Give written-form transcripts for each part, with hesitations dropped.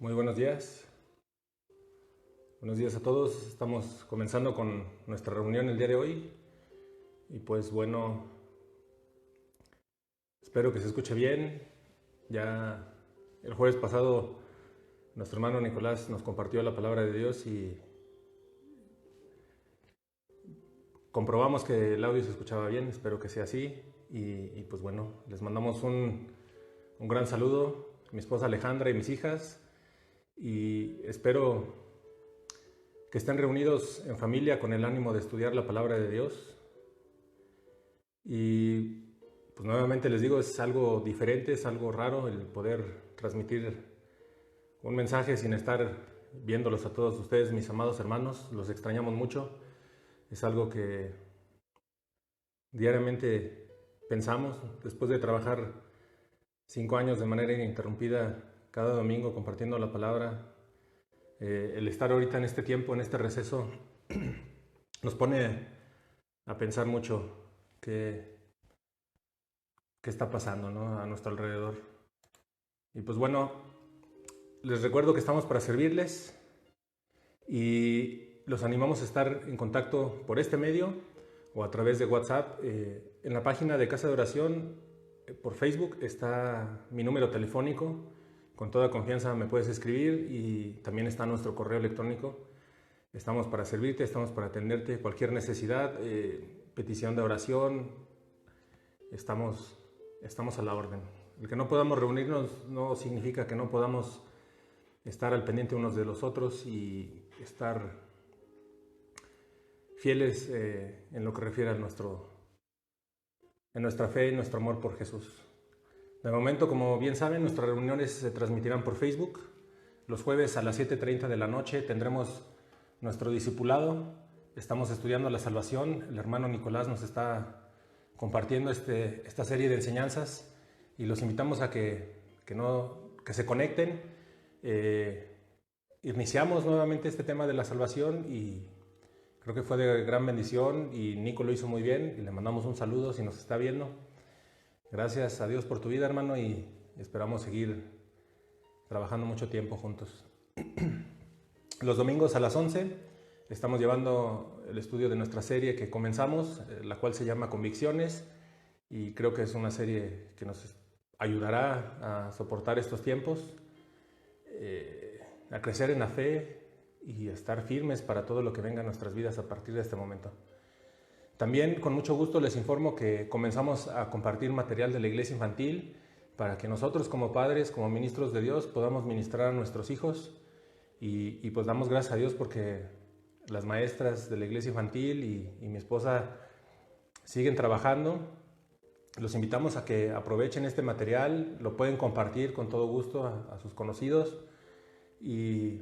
Muy buenos días. Buenos días a todos. Estamos comenzando con nuestra reunión el día de hoy. Y pues bueno, espero que se escuche bien. Ya el jueves pasado nuestro hermano Nicolás nos compartió la palabra de Dios y comprobamos que el audio se escuchaba bien. Espero que sea así. Y pues bueno, les mandamos un gran saludo a mi esposa Alejandra y mis hijas. Y espero que estén reunidos en familia con el ánimo de estudiar la palabra de Dios. Y pues nuevamente les digo, es algo diferente, es algo raro el poder transmitir un mensaje sin estar viéndolos a todos ustedes, mis amados hermanos. Los extrañamos mucho. Es algo que diariamente pensamos después de trabajar 5 años de manera ininterrumpida cada domingo compartiendo la palabra. El estar ahorita en este tiempo, en este receso, nos pone a pensar mucho qué está pasando, ¿no?, a nuestro alrededor. Y pues bueno, les recuerdo que estamos para servirles y los animamos a estar en contacto por este medio o a través de WhatsApp. En la página de Casa de Oración por Facebook está mi número telefónico. Con toda confianza me puedes escribir y también está nuestro correo electrónico. Estamos para servirte, estamos para atenderte. Cualquier necesidad, petición de oración, estamos a la orden. El que no podamos reunirnos no significa que no podamos estar al pendiente unos de los otros y estar fieles en lo que refiere a nuestra fe y nuestro amor por Jesús. De momento, como bien saben, nuestras reuniones se transmitirán por Facebook. Los jueves a las 7:30 de la noche tendremos nuestro discipulado. Estamos estudiando la salvación. El hermano Nicolás nos está compartiendo esta serie de enseñanzas y los invitamos a que se conecten. Iniciamos nuevamente este tema de la salvación y creo que fue de gran bendición y Nico lo hizo muy bien y le mandamos un saludo si nos está viendo. Gracias a Dios por tu vida, hermano, y esperamos seguir trabajando mucho tiempo juntos. Los domingos a las 11 estamos llevando el estudio de nuestra serie que comenzamos, la cual se llama Convicciones, y creo que es una serie que nos ayudará a soportar estos tiempos, a crecer en la fe y a estar firmes para todo lo que venga a nuestras vidas a partir de este momento. También con mucho gusto les informo que comenzamos a compartir material de la iglesia infantil para que nosotros como padres, como ministros de Dios, podamos ministrar a nuestros hijos y pues damos gracias a Dios porque las maestras de la iglesia infantil y mi esposa siguen trabajando. Los invitamos a que aprovechen este material, lo pueden compartir con todo gusto a sus conocidos y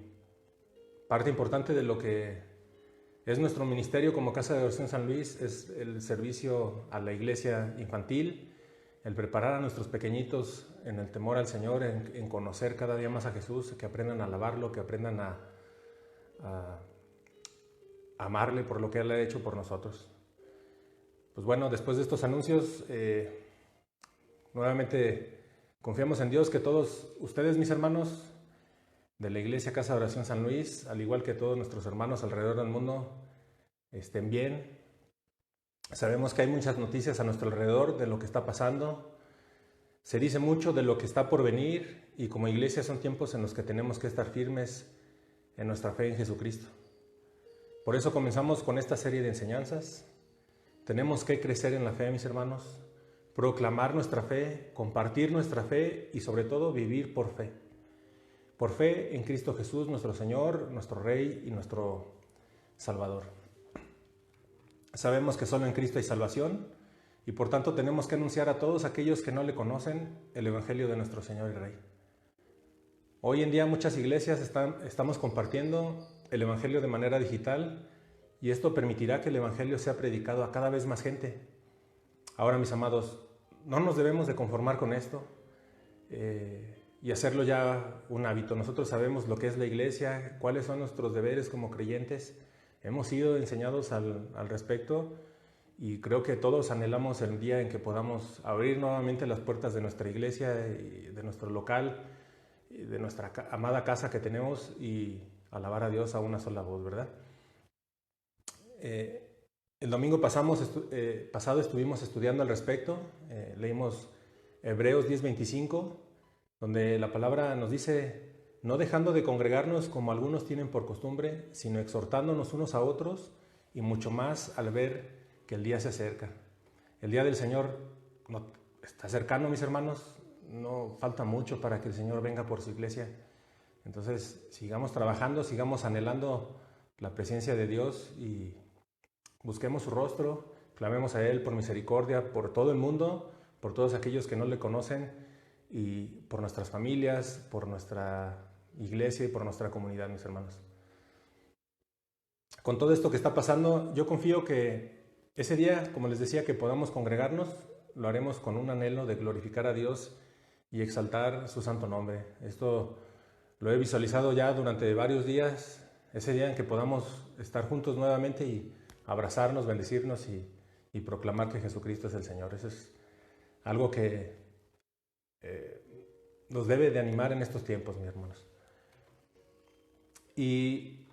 parte importante de lo que es nuestro ministerio como Casa de Oración San Luis es el servicio a la iglesia infantil, el preparar a nuestros pequeñitos en el temor al Señor, en conocer cada día más a Jesús, que aprendan a alabarlo, que aprendan a amarle por lo que Él ha hecho por nosotros. Pues bueno, después de estos anuncios, nuevamente confiamos en Dios que todos ustedes, mis hermanos de la iglesia Casa de Oración San Luis, al igual que todos nuestros hermanos alrededor del mundo, estén bien. Sabemos que hay muchas noticias a nuestro alrededor de lo que está pasando. Se dice mucho de lo que está por venir y como iglesia son tiempos en los que tenemos que estar firmes en nuestra fe en Jesucristo. Por eso comenzamos con esta serie de enseñanzas. Tenemos que crecer en la fe, mis hermanos, proclamar nuestra fe, compartir nuestra fe y sobre todo vivir por fe. Por fe en Cristo Jesús, nuestro Señor, nuestro Rey y nuestro Salvador. Sabemos que solo en Cristo hay salvación y por tanto tenemos que anunciar a todos aquellos que no le conocen el Evangelio de nuestro Señor y Rey. Hoy en día muchas iglesias estamos compartiendo el Evangelio de manera digital y esto permitirá que el Evangelio sea predicado a cada vez más gente. Ahora, mis amados, no nos debemos de conformar con esto y hacerlo ya un hábito. Nosotros sabemos lo que es la iglesia, cuáles son nuestros deberes como creyentes. Hemos sido enseñados al respecto y creo que todos anhelamos el día en que podamos abrir nuevamente las puertas de nuestra iglesia y de nuestro local de nuestra amada casa que tenemos y alabar a Dios a una sola voz, ¿verdad? El domingo pasado estuvimos estudiando al respecto, leímos Hebreos 10:25, donde la palabra nos dice: no dejando de congregarnos como algunos tienen por costumbre, sino exhortándonos unos a otros, y mucho más al ver que el día se acerca. El día del Señor está cercano, mis hermanos, no falta mucho para que el Señor venga por su iglesia. Entonces, sigamos trabajando, sigamos anhelando la presencia de Dios y busquemos su rostro, clamemos a Él por misericordia, por todo el mundo, por todos aquellos que no le conocen y por nuestras familias, por nuestra iglesia y por nuestra comunidad, mis hermanos. Con todo esto que está pasando, yo confío que ese día, como les decía, que podamos congregarnos, lo haremos con un anhelo de glorificar a Dios y exaltar su santo nombre. Esto lo he visualizado ya durante varios días, ese día en que podamos estar juntos nuevamente y abrazarnos, bendecirnos y proclamar que Jesucristo es el Señor. Eso es algo que nos debe de animar en estos tiempos, mis hermanos. Y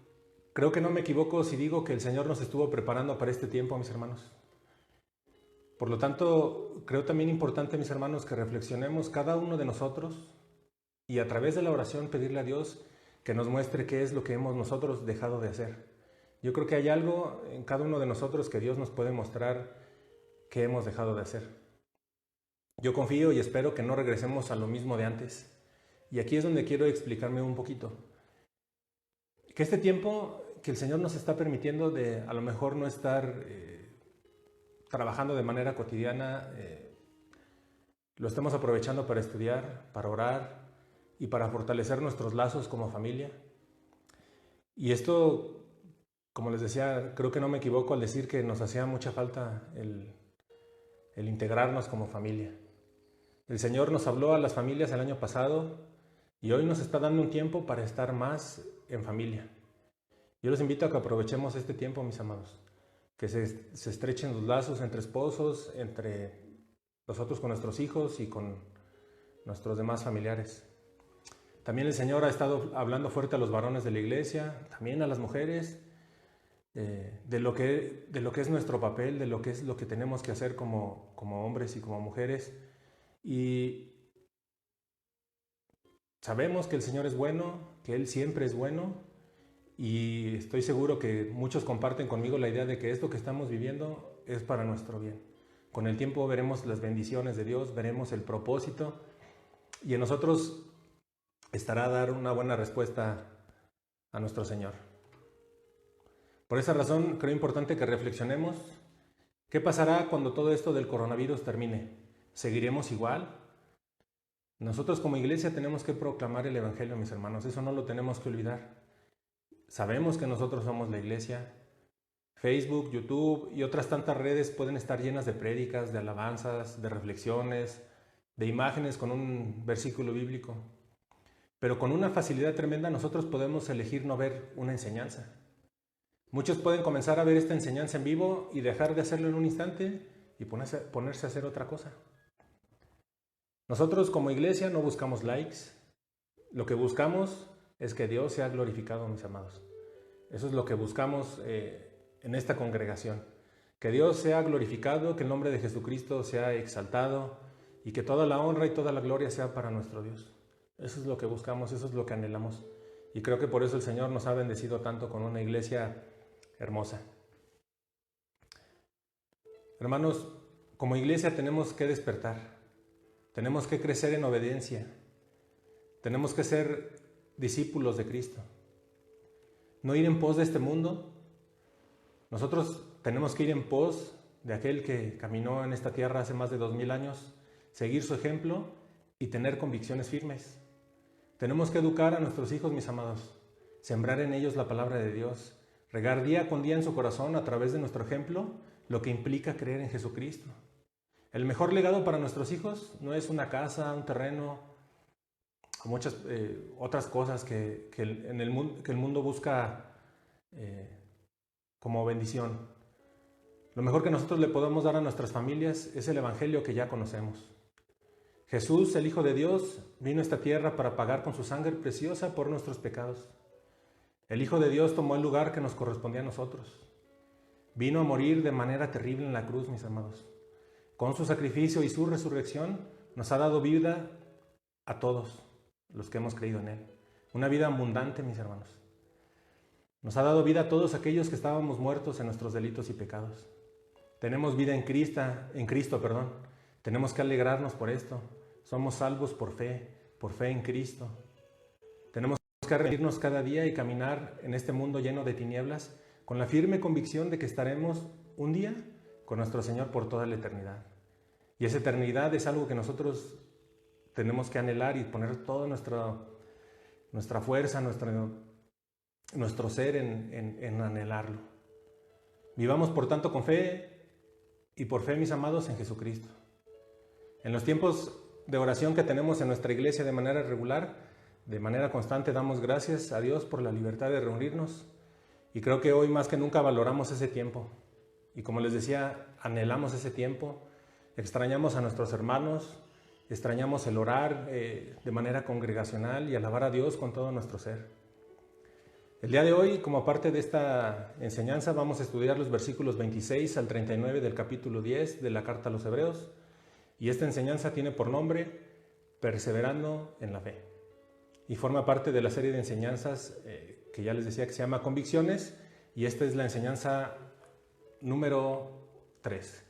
creo que no me equivoco si digo que el Señor nos estuvo preparando para este tiempo, mis hermanos. Por lo tanto, creo también importante, mis hermanos, que reflexionemos cada uno de nosotros y a través de la oración pedirle a Dios que nos muestre qué es lo que hemos nosotros dejado de hacer. Yo creo que hay algo en cada uno de nosotros que Dios nos puede mostrar que hemos dejado de hacer. Yo confío y espero que no regresemos a lo mismo de antes. Y aquí es donde quiero explicarme un poquito. Que este tiempo que el Señor nos está permitiendo de a lo mejor no estar trabajando de manera cotidiana, lo estamos aprovechando para estudiar, para orar y para fortalecer nuestros lazos como familia. Y esto, como les decía, creo que no me equivoco al decir que nos hacía mucha falta el integrarnos como familia. El Señor nos habló a las familias el año pasado y hoy nos está dando un tiempo para estar más en familia. Yo los invito a que aprovechemos este tiempo, mis amados, que se estrechen los lazos entre esposos, entre nosotros con nuestros hijos y con nuestros demás familiares. También el Señor ha estado hablando fuerte a los varones de la iglesia, también a las mujeres, de lo que es nuestro papel, de lo que es lo que tenemos que hacer como hombres y como mujeres. Y sabemos que el Señor es bueno, que Él siempre es bueno, y estoy seguro que muchos comparten conmigo la idea de que esto que estamos viviendo es para nuestro bien. Con el tiempo veremos las bendiciones de Dios, veremos el propósito, y en nosotros estará dar una buena respuesta a nuestro Señor. Por esa razón creo importante que reflexionemos. ¿Qué pasará cuando todo esto del coronavirus termine? ¿Seguiremos igual? Nosotros como iglesia tenemos que proclamar el Evangelio, mis hermanos. Eso no lo tenemos que olvidar. Sabemos que nosotros somos la iglesia. Facebook, YouTube y otras tantas redes pueden estar llenas de prédicas, de alabanzas, de reflexiones, de imágenes con un versículo bíblico. Pero con una facilidad tremenda nosotros podemos elegir no ver una enseñanza. Muchos pueden comenzar a ver esta enseñanza en vivo y dejar de hacerlo en un instante y ponerse a hacer otra cosa. Nosotros como iglesia no buscamos likes. Lo que buscamos es que Dios sea glorificado, mis amados. Eso es lo que buscamos en esta congregación. Que Dios sea glorificado, que el nombre de Jesucristo sea exaltado y que toda la honra y toda la gloria sea para nuestro Dios. Eso es lo que buscamos, eso es lo que anhelamos. Y creo que por eso el Señor nos ha bendecido tanto con una iglesia hermosa. Hermanos, como iglesia tenemos que despertar. Tenemos que crecer en obediencia. Tenemos que ser discípulos de Cristo. No ir en pos de este mundo. Nosotros tenemos que ir en pos de aquel que caminó en esta tierra hace más de 2000 años, seguir su ejemplo y tener convicciones firmes. Tenemos que educar a nuestros hijos, mis amados, sembrar en ellos la palabra de Dios, regar día con día en su corazón a través de nuestro ejemplo lo que implica creer en Jesucristo. El mejor legado para nuestros hijos no es una casa, un terreno, o muchas otras cosas que el mundo busca como bendición. Lo mejor que nosotros le podemos dar a nuestras familias es el Evangelio que ya conocemos. Jesús, el Hijo de Dios, vino a esta tierra para pagar con su sangre preciosa por nuestros pecados. El Hijo de Dios tomó el lugar que nos correspondía a nosotros. Vino a morir de manera terrible en la cruz, mis amados. Con su sacrificio y su resurrección nos ha dado vida a todos los que hemos creído en Él. Una vida abundante, mis hermanos. Nos ha dado vida a todos aquellos que estábamos muertos en nuestros delitos y pecados. Tenemos vida en Cristo. Tenemos que alegrarnos por esto. Somos salvos por fe en Cristo. Tenemos que arrepentirnos cada día y caminar en este mundo lleno de tinieblas con la firme convicción de que estaremos un día con nuestro Señor por toda la eternidad. Y esa eternidad es algo que nosotros tenemos que anhelar y poner toda nuestra fuerza, nuestro ser en anhelarlo. Vivamos por tanto con fe y por fe, mis amados, en Jesucristo. En los tiempos de oración que tenemos en nuestra iglesia de manera regular, de manera constante, damos gracias a Dios por la libertad de reunirnos, y creo que hoy más que nunca valoramos ese tiempo. Y como les decía, anhelamos ese tiempo, extrañamos a nuestros hermanos, extrañamos el orar de manera congregacional y alabar a Dios con todo nuestro ser. El día de hoy, como parte de esta enseñanza, vamos a estudiar los versículos 26 al 39 del capítulo 10 de la Carta a los Hebreos, y esta enseñanza tiene por nombre Perseverando en la Fe. Y forma parte de la serie de enseñanzas que ya les decía que se llama Convicciones, y esta es la enseñanza número 3.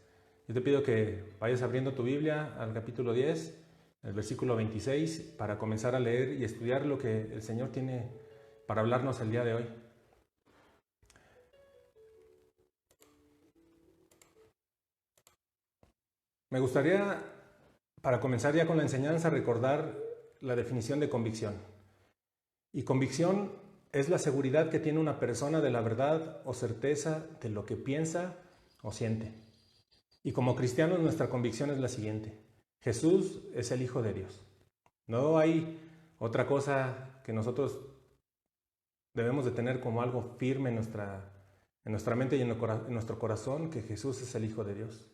Yo te pido que vayas abriendo tu Biblia al capítulo 10, el versículo 26, para comenzar a leer y estudiar lo que el Señor tiene para hablarnos el día de hoy. Me gustaría, para comenzar ya con la enseñanza, recordar la definición de convicción. Y convicción es la seguridad que tiene una persona de la verdad o certeza de lo que piensa o siente. Y como cristianos, nuestra convicción es la siguiente: Jesús es el Hijo de Dios. No hay otra cosa que nosotros debemos de tener como algo firme en nuestra mente y en nuestro corazón, que Jesús es el Hijo de Dios.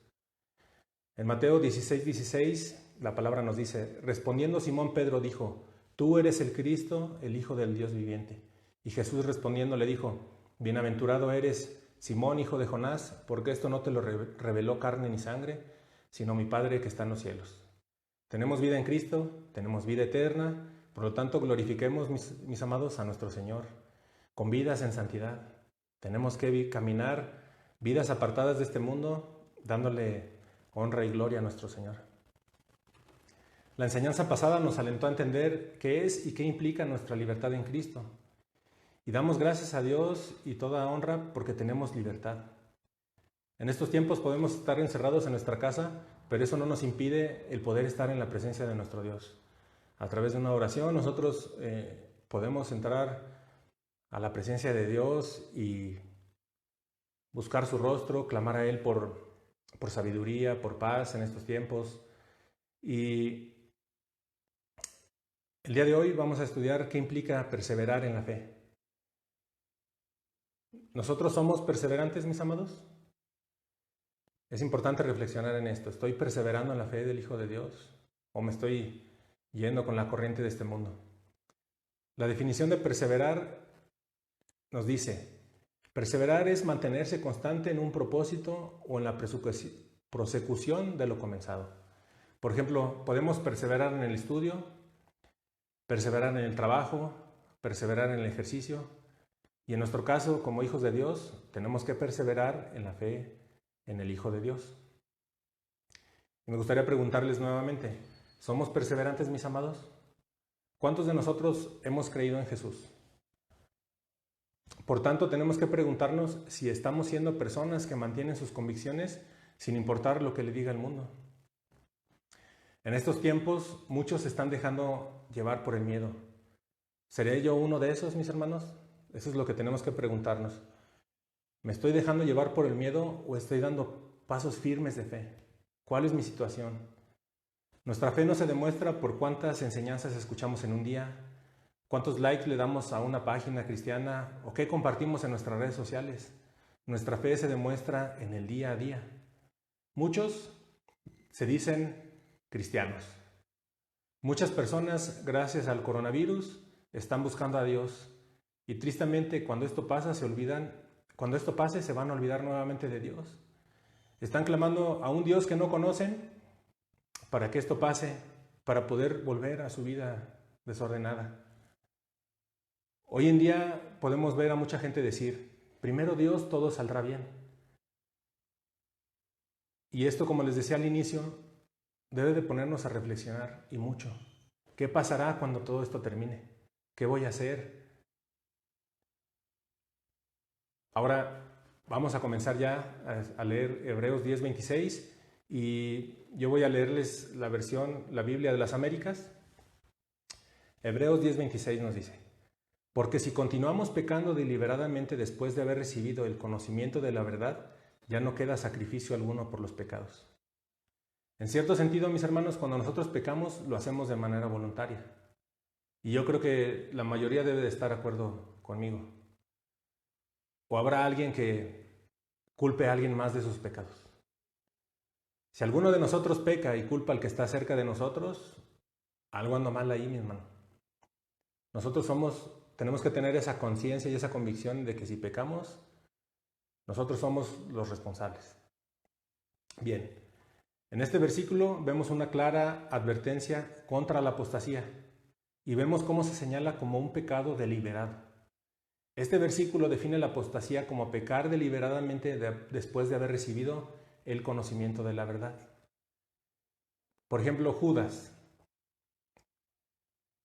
En Mateo 16:16, la palabra nos dice: respondiendo Simón Pedro dijo: tú eres el Cristo, el Hijo del Dios viviente. Y Jesús respondiendo le dijo: bienaventurado eres, Simón, hijo de Jonás, porque esto no te lo reveló carne ni sangre, sino mi Padre que está en los cielos. Tenemos vida en Cristo, tenemos vida eterna, por lo tanto glorifiquemos, mis amados, a nuestro Señor, con vidas en santidad. Tenemos que caminar vidas apartadas de este mundo, dándole honra y gloria a nuestro Señor. La enseñanza pasada nos alentó a entender qué es y qué implica nuestra libertad en Cristo. Y damos gracias a Dios y toda honra porque tenemos libertad. En estos tiempos podemos estar encerrados en nuestra casa, pero eso no nos impide el poder estar en la presencia de nuestro Dios. A través de una oración nosotros podemos entrar a la presencia de Dios y buscar su rostro, clamar a Él por sabiduría, por paz en estos tiempos. Y el día de hoy vamos a estudiar qué implica perseverar en la fe. ¿Nosotros somos perseverantes, mis amados? Es importante reflexionar en esto. ¿Estoy perseverando en la fe del Hijo de Dios o me estoy yendo con la corriente de este mundo? La definición de perseverar nos dice: perseverar es mantenerse constante en un propósito o en la prosecución de lo comenzado. Por ejemplo, podemos perseverar en el estudio, perseverar en el trabajo, perseverar en el ejercicio, y en nuestro caso, como hijos de Dios, tenemos que perseverar en la fe en el Hijo de Dios. Y me gustaría preguntarles nuevamente: ¿somos perseverantes, mis amados? ¿Cuántos de nosotros hemos creído en Jesús? Por tanto, tenemos que preguntarnos si estamos siendo personas que mantienen sus convicciones sin importar lo que le diga el mundo. En estos tiempos, muchos se están dejando llevar por el miedo. ¿Seré yo uno de esos, mis hermanos? Eso es lo que tenemos que preguntarnos. ¿Me estoy dejando llevar por el miedo o estoy dando pasos firmes de fe? ¿Cuál es mi situación? Nuestra fe no se demuestra por cuántas enseñanzas escuchamos en un día, cuántos likes le damos a una página cristiana o qué compartimos en nuestras redes sociales. Nuestra fe se demuestra en el día a día. Muchos se dicen cristianos, Muchas personas, gracias al coronavirus, están buscando a Dios y tristemente cuando esto pasa cuando esto pase se van a olvidar nuevamente de Dios. Están clamando a un Dios que no conocen para que esto pase, para poder volver a su vida desordenada. Hoy en día podemos ver a mucha gente decir, primero Dios, todo saldrá bien. Y esto, como les decía al inicio, debe de ponernos a reflexionar y mucho. ¿Qué pasará cuando todo esto termine? ¿Qué voy a hacer? Ahora vamos a comenzar ya a leer Hebreos 10:26 y yo voy a leerles la Biblia de las Américas. Hebreos 10:26 nos dice, porque si continuamos pecando deliberadamente después de haber recibido el conocimiento de la verdad, ya no queda sacrificio alguno por los pecados. En cierto sentido, mis hermanos, cuando nosotros pecamos, lo hacemos de manera voluntaria. Y yo creo que la mayoría debe de estar de acuerdo conmigo. ¿O habrá alguien que culpe a alguien más de sus pecados? Si alguno de nosotros peca y culpa al que está cerca de nosotros, algo anda mal ahí, mi hermano. Nosotros tenemos que tener esa conciencia y esa convicción de que si pecamos, nosotros somos los responsables. Bien, en este versículo vemos una clara advertencia contra la apostasía y vemos cómo se señala como un pecado deliberado. Este versículo define la apostasía como pecar deliberadamente después de haber recibido el conocimiento de la verdad. Por ejemplo, Judas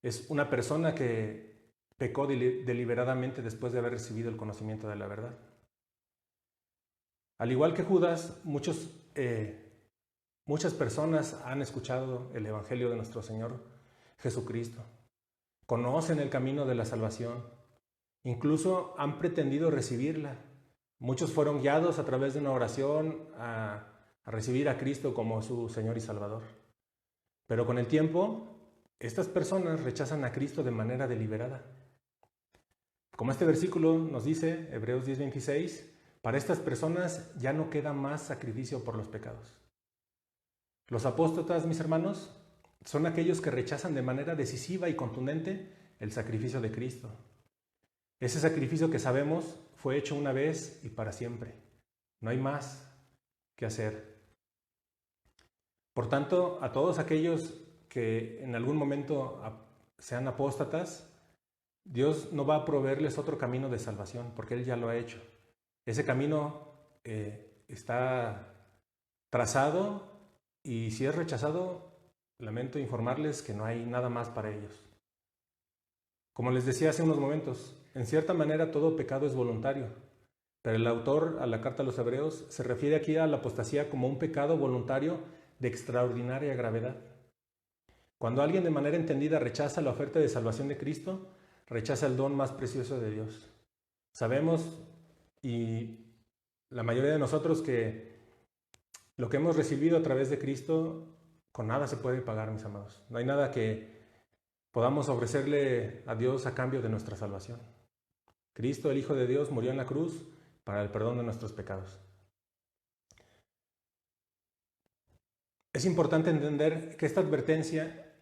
es una persona que pecó deliberadamente después de haber recibido el conocimiento de la verdad. Al igual que Judas, muchas personas han escuchado el Evangelio de nuestro Señor Jesucristo, conocen el camino de la salvación, incluso han pretendido recibirla. Muchos fueron guiados a través de una oración a recibir a Cristo como su Señor y Salvador. Pero con el tiempo, estas personas rechazan a Cristo de manera deliberada. Como este versículo nos dice, Hebreos 10:26, para estas personas ya no queda más sacrificio por los pecados. Los apóstatas, mis hermanos, son aquellos que rechazan de manera decisiva y contundente el sacrificio de Cristo. Ese sacrificio que sabemos fue hecho una vez y para siempre. No hay más que hacer. Por tanto, a todos aquellos que en algún momento sean apóstatas, Dios no va a proveerles otro camino de salvación, porque Él ya lo ha hecho. Ese camino está trazado y si es rechazado, lamento informarles que no hay nada más para ellos. Como les decía hace unos momentos, en cierta manera todo pecado es voluntario, pero el autor a la carta a los Hebreos se refiere aquí a la apostasía como un pecado voluntario de extraordinaria gravedad. Cuando alguien de manera entendida rechaza la oferta de salvación de Cristo, rechaza el don más precioso de Dios. Sabemos, y la mayoría de nosotros, que lo que hemos recibido a través de Cristo, con nada se puede pagar, mis amados. No hay nada que podamos ofrecerle a Dios a cambio de nuestra salvación. Cristo, el Hijo de Dios, murió en la cruz para el perdón de nuestros pecados. Es importante entender que esta advertencia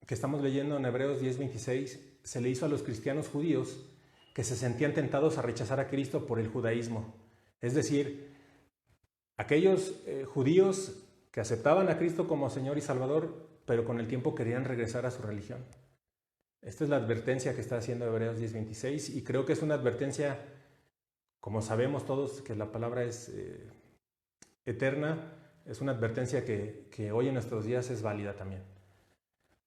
que estamos leyendo en Hebreos 10:26 se le hizo a los cristianos judíos que se sentían tentados a rechazar a Cristo por el judaísmo. Es decir, aquellos judíos que aceptaban a Cristo como Señor y Salvador, pero con el tiempo querían regresar a su religión. Esta es la advertencia que está haciendo Hebreos 10:26 y creo que es una advertencia, como sabemos todos que la palabra es eterna, es una advertencia que hoy en nuestros días es válida también.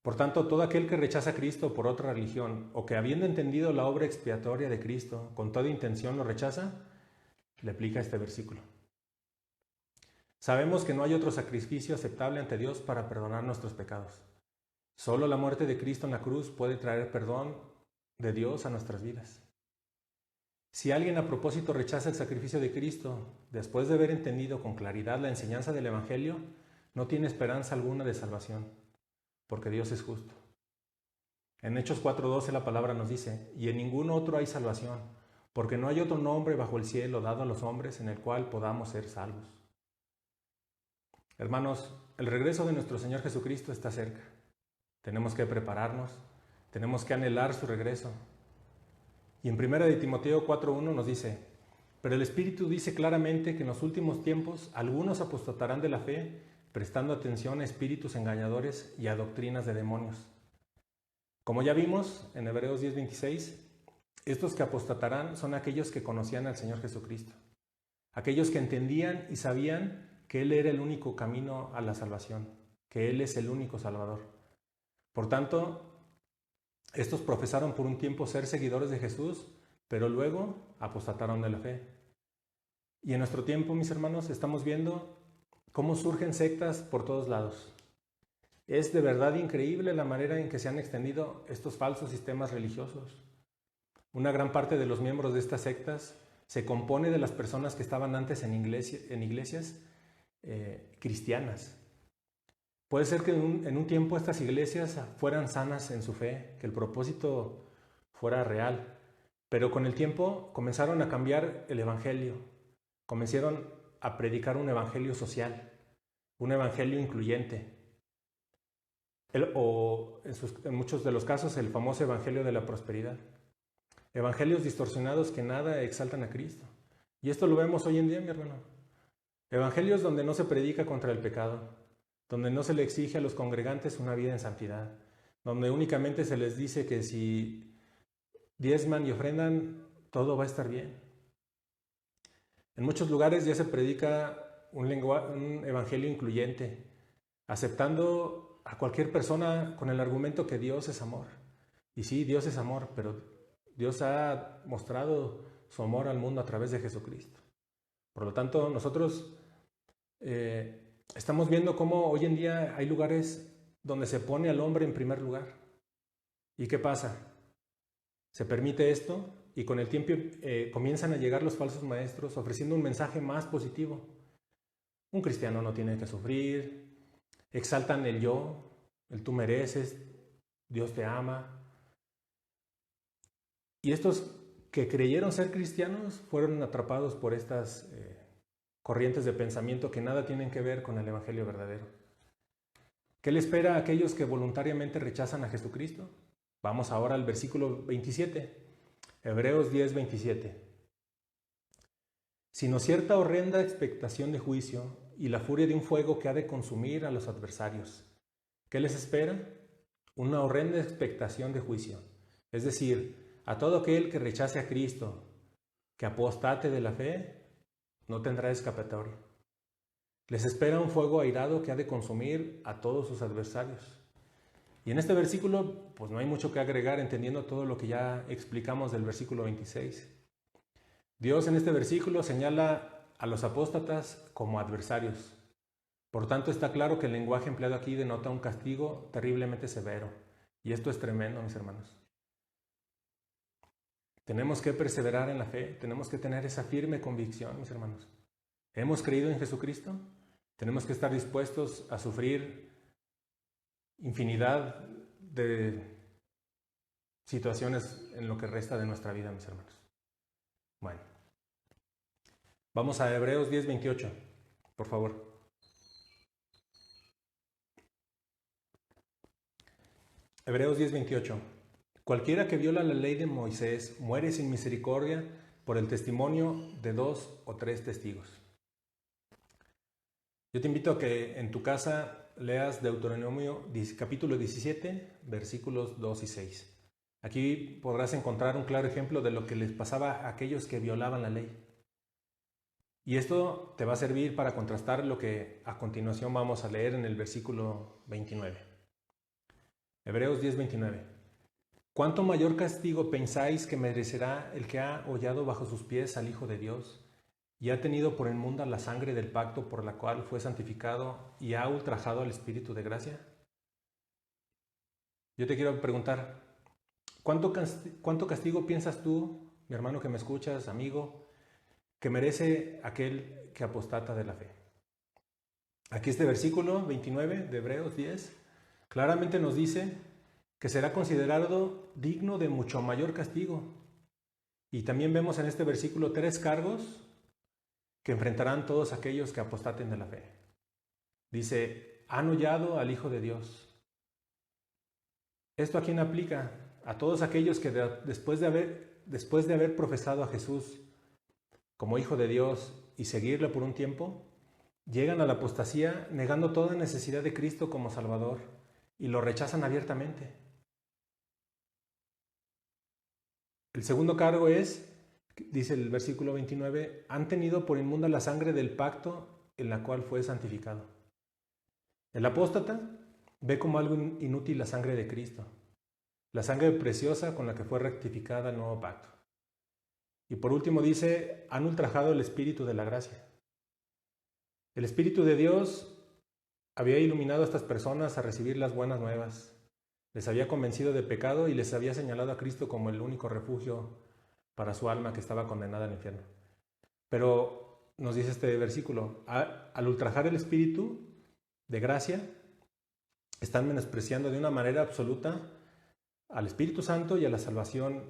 Por tanto, todo aquel que rechaza a Cristo por otra religión o que habiendo entendido la obra expiatoria de Cristo con toda intención lo rechaza, le aplica este versículo. Sabemos que no hay otro sacrificio aceptable ante Dios para perdonar nuestros pecados. Solo la muerte de Cristo en la cruz puede traer perdón de Dios a nuestras vidas. Si alguien a propósito rechaza el sacrificio de Cristo, después de haber entendido con claridad la enseñanza del Evangelio, no tiene esperanza alguna de salvación, porque Dios es justo. En Hechos 4:12 la palabra nos dice, y en ningún otro hay salvación, porque no hay otro nombre bajo el cielo dado a los hombres en el cual podamos ser salvos. Hermanos, el regreso de nuestro Señor Jesucristo está cerca. tenemos que prepararnos, tenemos que anhelar su regreso. Y en 1 de Timoteo 4:1 nos dice: pero el Espíritu dice claramente que en los últimos tiempos algunos apostatarán de la fe, prestando atención a espíritus engañadores y a doctrinas de demonios. Como ya vimos en Hebreos 10:26, estos que apostatarán son aquellos que conocían al Señor Jesucristo, aquellos que entendían y sabían que Él era el único camino a la salvación, que Él es el único Salvador. Por tanto, estos profesaron por un tiempo ser seguidores de Jesús, pero luego apostataron de la fe. Y en nuestro tiempo, mis hermanos, estamos viendo cómo surgen sectas por todos lados. Es de verdad increíble la manera en que se han extendido estos falsos sistemas religiosos. Una gran parte de los miembros de estas sectas se compone de las personas que estaban antes en iglesias cristianas. Puede ser que en un tiempo estas iglesias fueran sanas en su fe, que el propósito fuera real, pero con el tiempo comenzaron a cambiar el evangelio, comenzaron a predicar un evangelio social, un evangelio incluyente, en muchos de los casos el famoso evangelio de la prosperidad. Evangelios distorsionados que nada exaltan a Cristo. Y esto lo vemos hoy en día, mi hermano. Evangelios donde no se predica contra el pecado, donde no se le exige a los congregantes una vida en santidad, donde únicamente se les dice que si diezman y ofrendan, todo va a estar bien. En muchos lugares ya se predica un evangelio incluyente, aceptando a cualquier persona con el argumento que Dios es amor. Y sí, Dios es amor, pero Dios ha mostrado su amor al mundo a través de Jesucristo. Por lo tanto, nosotros estamos viendo cómo hoy en día hay lugares donde se pone al hombre en primer lugar. ¿Y qué pasa? Se permite esto y con el tiempo comienzan a llegar los falsos maestros ofreciendo un mensaje más positivo. Un cristiano no tiene que sufrir, exaltan el yo, el tú mereces, Dios te ama. Y estos que creyeron ser cristianos fueron atrapados por estas corrientes de pensamiento que nada tienen que ver con el evangelio verdadero. ¿Qué le espera a aquellos que voluntariamente rechazan a Jesucristo? Vamos ahora al versículo 27, Hebreos 10:27. Sino cierta horrenda expectación de juicio y la furia de un fuego que ha de consumir a los adversarios. ¿Qué les espera? Una horrenda expectación de juicio. Es decir, a todo aquel que rechace a Cristo, que apostate de la fe, no tendrá escapatoria. Les espera un fuego airado que ha de consumir a todos sus adversarios. Y en este versículo, pues no hay mucho que agregar, entendiendo todo lo que ya explicamos del versículo 26. Dios en este versículo señala a los apóstatas como adversarios. Por tanto, está claro que el lenguaje empleado aquí denota un castigo terriblemente severo. Y esto es tremendo, mis hermanos. Tenemos que perseverar en la fe, tenemos que tener esa firme convicción, mis hermanos. ¿Hemos creído en Jesucristo? Tenemos que estar dispuestos a sufrir infinidad de situaciones en lo que resta de nuestra vida, mis hermanos. Bueno, vamos a Hebreos 10:28, por favor. Hebreos 10:28. Cualquiera que viola la ley de Moisés muere sin misericordia por el testimonio de 2 o 3 testigos. Yo te invito a que en tu casa leas Deuteronomio capítulo 17, versículos 2 y 6. Aquí podrás encontrar un claro ejemplo de lo que les pasaba a aquellos que violaban la ley. Y esto te va a servir para contrastar lo que a continuación vamos a leer en el versículo 29. Hebreos 10:29. ¿Cuánto mayor castigo pensáis que merecerá el que ha hollado bajo sus pies al Hijo de Dios y ha tenido por inmunda la sangre del pacto por la cual fue santificado y ha ultrajado al Espíritu de gracia? Yo te quiero preguntar, ¿cuánto castigo piensas tú, mi hermano que me escuchas, amigo, que merece aquel que apostata de la fe? Aquí este versículo 29 de Hebreos 10 claramente nos dice que será considerado digno de mucho mayor castigo. Y también vemos en este versículo 3 cargos que enfrentarán todos aquellos que apostaten de la fe. Dice, han hollado al Hijo de Dios. ¿Esto a quién aplica? A todos aquellos que después de haber profesado a Jesús como Hijo de Dios y seguirle por un tiempo, llegan a la apostasía negando toda necesidad de Cristo como Salvador y lo rechazan abiertamente. El segundo cargo es, dice el versículo 29, han tenido por inmunda la sangre del pacto en la cual fue santificado. El apóstata ve como algo inútil la sangre de Cristo, la sangre preciosa con la que fue rectificada el nuevo pacto. Y por último dice, han ultrajado el espíritu de la gracia. El Espíritu de Dios había iluminado a estas personas a recibir las buenas nuevas. Les había convencido de pecado y les había señalado a Cristo como el único refugio para su alma que estaba condenada al infierno. Pero nos dice este versículo, al ultrajar el Espíritu de gracia, están menospreciando de una manera absoluta al Espíritu Santo y a la salvación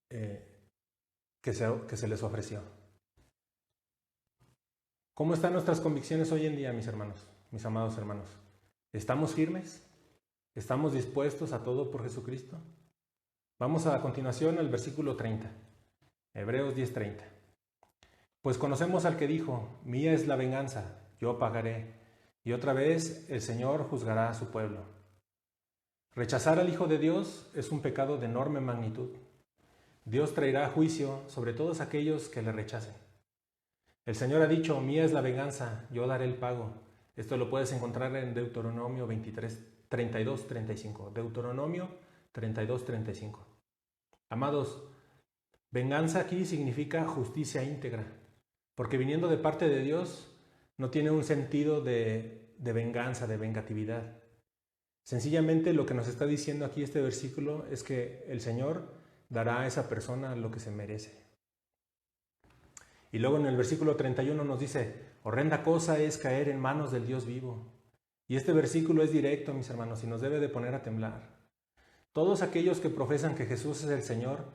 que se les ofreció. ¿Cómo están nuestras convicciones hoy en día, mis hermanos, mis amados hermanos? ¿Estamos firmes? ¿Estamos dispuestos a todo por Jesucristo? Vamos a continuación al versículo 30, Hebreos 10:30. Pues conocemos al que dijo, mía es la venganza, yo pagaré, y otra vez el Señor juzgará a su pueblo. Rechazar al Hijo de Dios es un pecado de enorme magnitud. Dios traerá juicio sobre todos aquellos que le rechacen. El Señor ha dicho, mía es la venganza, yo daré el pago. Esto lo puedes encontrar en Deuteronomio 32:35. Deuteronomio 32:35. Amados, venganza aquí significa justicia íntegra, porque viniendo de parte de Dios no tiene un sentido de venganza, de vengatividad. Sencillamente lo que nos está diciendo aquí este versículo es que el Señor dará a esa persona lo que se merece. Y luego en el versículo 31 nos dice, horrenda cosa es caer en manos del Dios vivo. Y este versículo es directo, mis hermanos, y nos debe de poner a temblar. Todos aquellos que profesan que Jesús es el Señor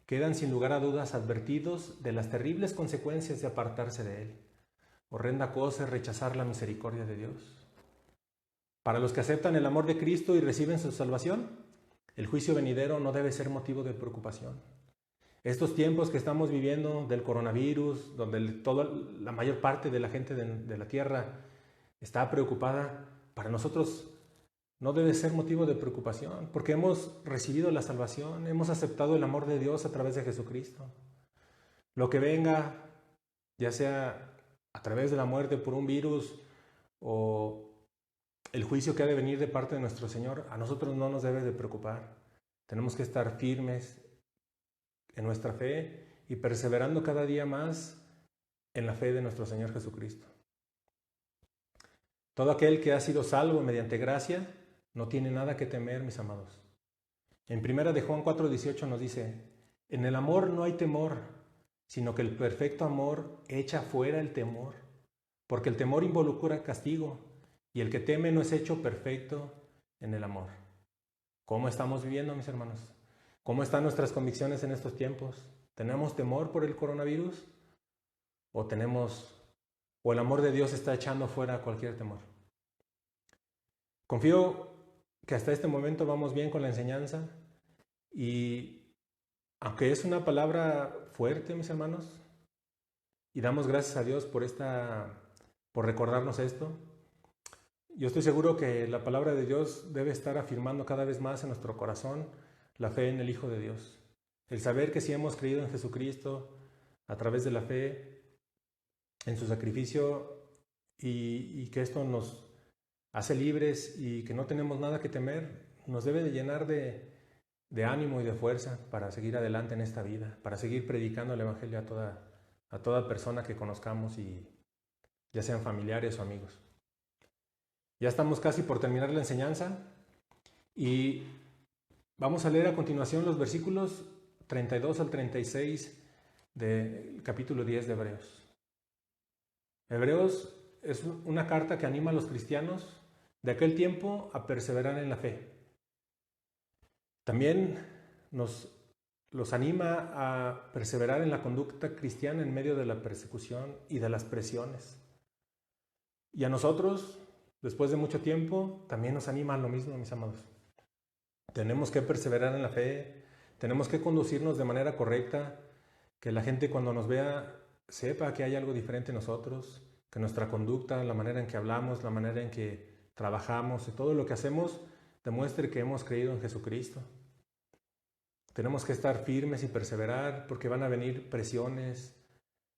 quedan sin lugar a dudas advertidos de las terribles consecuencias de apartarse de Él. Horrenda cosa es rechazar la misericordia de Dios. Para los que aceptan el amor de Cristo y reciben su salvación, el juicio venidero no debe ser motivo de preocupación. Estos tiempos que estamos viviendo del coronavirus, donde la mayor parte de la gente de la tierra está preocupada, para nosotros no debe ser motivo de preocupación, porque hemos recibido la salvación, hemos aceptado el amor de Dios a través de Jesucristo. Lo que venga, ya sea a través de la muerte por un virus o el juicio que ha de venir de parte de nuestro Señor, a nosotros no nos debe de preocupar. Tenemos que estar firmes en nuestra fe y perseverando cada día más en la fe de nuestro Señor Jesucristo. Todo aquel que ha sido salvo mediante gracia no tiene nada que temer, mis amados. En 1 de Juan 4:18 nos dice, en el amor no hay temor, sino que el perfecto amor echa fuera el temor, porque el temor involucra castigo, y el que teme no es hecho perfecto en el amor. ¿Cómo estamos viviendo, mis hermanos? ¿Cómo están nuestras convicciones en estos tiempos? ¿Tenemos temor por el coronavirus? ¿O el amor de Dios está echando fuera cualquier temor? Confío que hasta este momento vamos bien con la enseñanza y aunque es una palabra fuerte, mis hermanos, y damos gracias a Dios por recordarnos esto, yo estoy seguro que la palabra de Dios debe estar afirmando cada vez más en nuestro corazón la fe en el Hijo de Dios. El saber que si hemos creído en Jesucristo a través de la fe, en su sacrificio y que esto nos hace libres y que no tenemos nada que temer, nos debe de llenar de ánimo y de fuerza para seguir adelante en esta vida, para seguir predicando el Evangelio a toda persona que conozcamos, y ya sean familiares o amigos. Ya estamos casi por terminar la enseñanza y vamos a leer a continuación los versículos 32 al 36 del capítulo 10 de Hebreos. Hebreos es una carta que anima a los cristianos de aquel tiempo a perseverar en la fe. También los anima a perseverar en la conducta cristiana en medio de la persecución y de las presiones. Y a nosotros, después de mucho tiempo, también nos anima a lo mismo, mis amados. Tenemos que perseverar en la fe, tenemos que conducirnos de manera correcta, que la gente cuando nos vea sepa que hay algo diferente en nosotros, que nuestra conducta, la manera en que hablamos, la manera en que trabajamos y todo lo que hacemos demuestre que hemos creído en Jesucristo. Tenemos que estar firmes y perseverar porque van a venir presiones,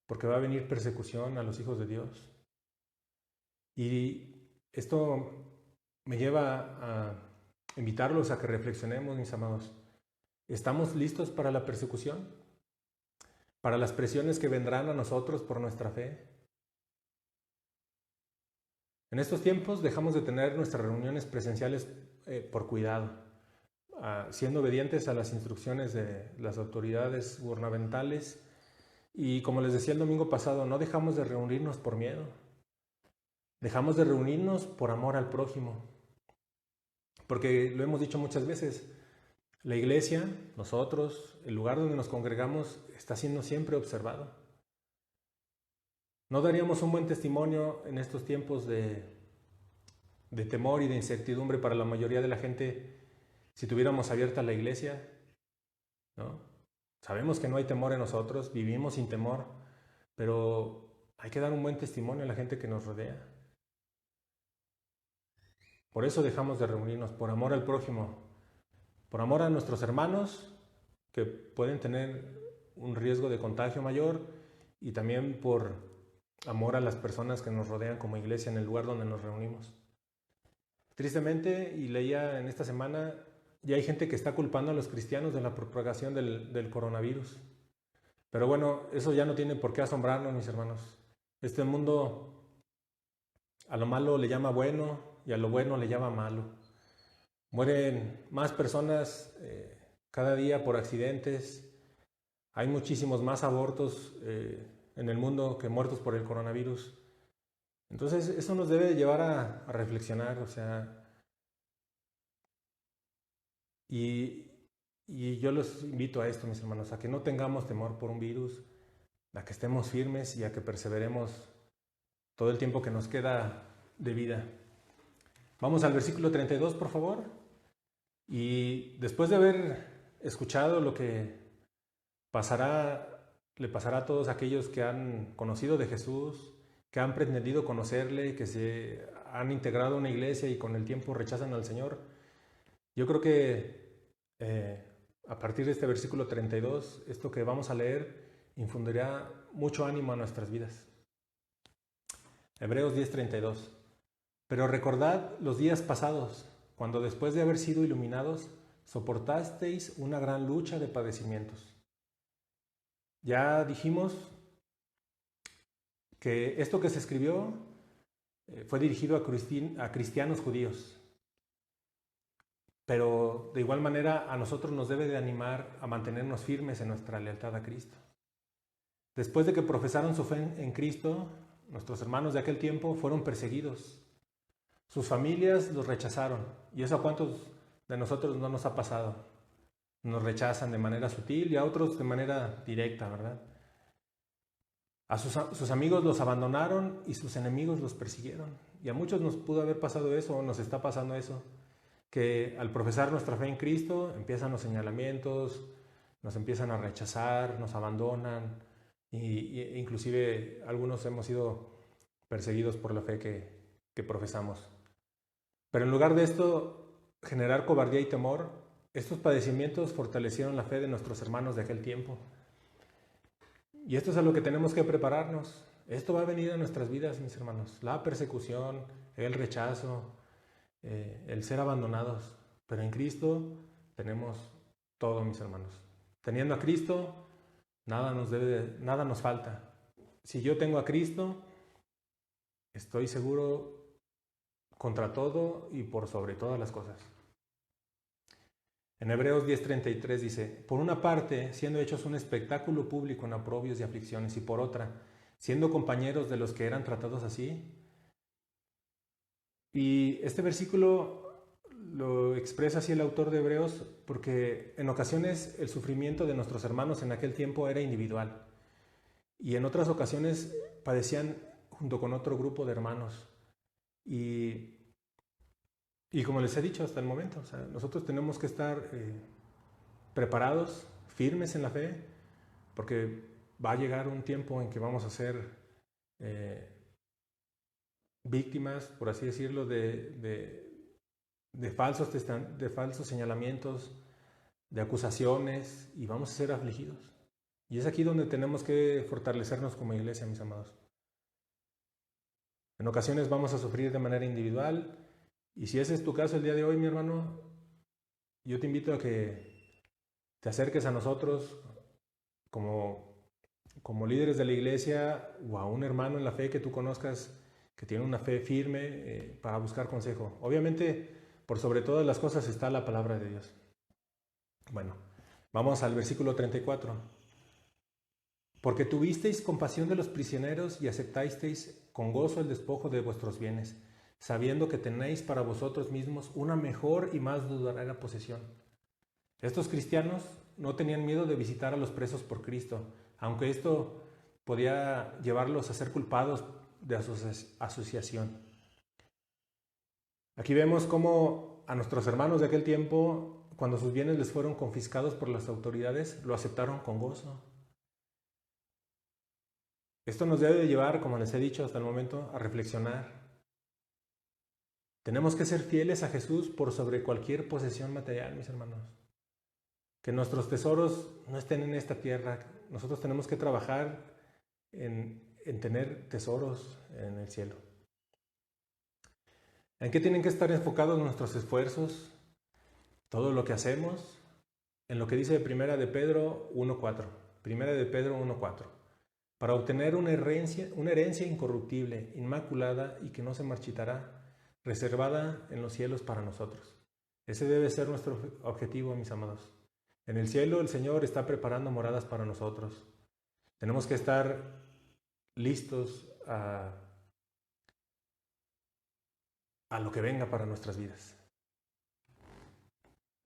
porque va a venir persecución a los hijos de Dios. Y esto me lleva a invitarlos a que reflexionemos, mis amados. ¿Estamos listos para la persecución? ¿Para las presiones que vendrán a nosotros por nuestra fe? En estos tiempos dejamos de tener nuestras reuniones presenciales por cuidado, siendo obedientes a las instrucciones de las autoridades gubernamentales. Y como les decía el domingo pasado, no dejamos de reunirnos por miedo. Dejamos de reunirnos por amor al prójimo. Porque lo hemos dicho muchas veces, la iglesia, nosotros, el lugar donde nos congregamos, está siendo siempre observado. ¿No daríamos un buen testimonio en estos tiempos de temor y de incertidumbre para la mayoría de la gente si tuviéramos abierta la iglesia? ¿No? Sabemos que no hay temor en nosotros, vivimos sin temor, pero hay que dar un buen testimonio a la gente que nos rodea. Por eso dejamos de reunirnos, por amor al prójimo, por amor a nuestros hermanos que pueden tener un riesgo de contagio mayor y también por amor a las personas que nos rodean como iglesia en el lugar donde nos reunimos. Tristemente, y leía en esta semana, ya hay gente que está culpando a los cristianos de la propagación del coronavirus. Pero bueno, eso ya no tiene por qué asombrarnos, mis hermanos. Este mundo a lo malo le llama bueno y a lo bueno le llama malo. Mueren más personas cada día por accidentes. Hay muchísimos más abortos en el mundo que muertos por el coronavirus. Entonces eso nos debe llevar a reflexionar, o sea, y yo los invito a esto, mis hermanos, a que no tengamos temor por un virus, a que estemos firmes y a que perseveremos todo el tiempo que nos queda de vida. Vamos al versículo 32, por favor. Y después de haber escuchado lo que le pasará a todos aquellos que han conocido de Jesús, que han pretendido conocerle, que se han integrado a una iglesia y con el tiempo rechazan al Señor, yo creo que a partir de este versículo 32, esto que vamos a leer infundirá mucho ánimo a nuestras vidas. Hebreos 10:32. Pero recordad los días pasados, cuando después de haber sido iluminados, soportasteis una gran lucha de padecimientos. Ya dijimos que esto que se escribió fue dirigido a cristianos judíos. Pero de igual manera a nosotros nos debe de animar a mantenernos firmes en nuestra lealtad a Cristo. Después de que profesaron su fe en Cristo, nuestros hermanos de aquel tiempo fueron perseguidos. Sus familias los rechazaron. ¿Y eso a cuántos de nosotros no nos ha pasado? Nos rechazan de manera sutil y a otros de manera directa, ¿verdad? A sus amigos los abandonaron y sus enemigos los persiguieron. Y a muchos nos pudo haber pasado eso, o nos está pasando eso, que al profesar nuestra fe en Cristo empiezan los señalamientos, nos empiezan a rechazar, nos abandonan, e inclusive algunos hemos sido perseguidos por la fe que profesamos. Pero en lugar de esto, generar cobardía y temor, estos padecimientos fortalecieron la fe de nuestros hermanos de aquel tiempo. Y esto es a lo que tenemos que prepararnos. Esto va a venir a nuestras vidas, mis hermanos. La persecución, el rechazo, el ser abandonados. Pero en Cristo tenemos todo, mis hermanos. Teniendo a Cristo, nada nos falta. Si yo tengo a Cristo, estoy seguro contra todo y por sobre todas las cosas. En Hebreos 10:33 dice, por una parte, siendo hechos un espectáculo público en oprobios y aflicciones, y por otra, siendo compañeros de los que eran tratados así. Y este versículo lo expresa así el autor de Hebreos porque en ocasiones el sufrimiento de nuestros hermanos en aquel tiempo era individual y en otras ocasiones padecían junto con otro grupo de hermanos. Y Y como les he dicho hasta el momento, o sea, nosotros tenemos que estar preparados, firmes en la fe, porque va a llegar un tiempo en que vamos a ser víctimas, por así decirlo, de falsos señalamientos, de acusaciones, y vamos a ser afligidos. Y es aquí donde tenemos que fortalecernos como iglesia, mis amados. En ocasiones vamos a sufrir de manera individual, y si ese es tu caso el día de hoy, mi hermano, yo te invito a que te acerques a nosotros como líderes de la iglesia, o a un hermano en la fe que tú conozcas que tiene una fe firme, para buscar consejo. Obviamente, por sobre todas las cosas está la palabra de Dios. Bueno, vamos al versículo 34. Porque tuvisteis compasión de los prisioneros y aceptasteis con gozo el despojo de vuestros bienes, sabiendo que tenéis para vosotros mismos una mejor y más duradera posesión. Estos cristianos no tenían miedo de visitar a los presos por Cristo, aunque esto podía llevarlos a ser culpados de asociación. Aquí vemos cómo a nuestros hermanos de aquel tiempo, cuando sus bienes les fueron confiscados por las autoridades, lo aceptaron con gozo. Esto nos debe de llevar, como les he dicho hasta el momento, a reflexionar. Tenemos que ser fieles a Jesús por sobre cualquier posesión material, mis hermanos. Que nuestros tesoros no estén en esta tierra. Nosotros tenemos que trabajar en tener tesoros en el cielo. ¿En qué tienen que estar enfocados nuestros esfuerzos? Todo lo que hacemos, en lo que dice Primera de Pedro 1.4. Primera de Pedro 1.4. Para obtener una herencia incorruptible, inmaculada y que no se marchitará, reservada en los cielos para nosotros. Ese debe ser nuestro objetivo, mis amados. En el cielo el Señor está preparando moradas para nosotros. Tenemos que estar listos a lo que venga para nuestras vidas.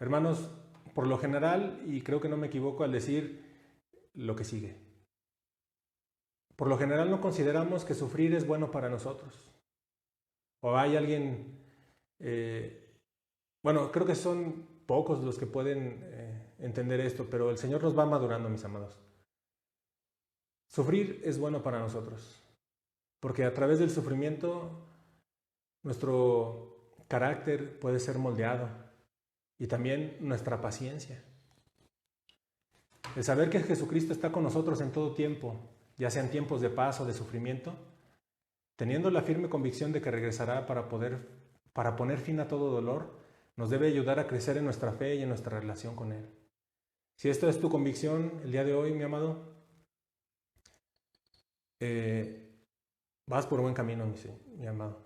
Hermanos, por lo general, y creo que no me equivoco al decir lo que sigue, por lo general no consideramos que sufrir es bueno para nosotros. O hay alguien, creo que son pocos los que pueden entender esto, pero el Señor nos va madurando, mis amados. Sufrir es bueno para nosotros, porque a través del sufrimiento nuestro carácter puede ser moldeado y también nuestra paciencia. El saber que Jesucristo está con nosotros en todo tiempo, ya sean tiempos de paz o de sufrimiento, teniendo la firme convicción de que regresará para poner fin a todo dolor, nos debe ayudar a crecer en nuestra fe y en nuestra relación con Él. Si esta es tu convicción el día de hoy, mi amado, vas por buen camino, mi amado.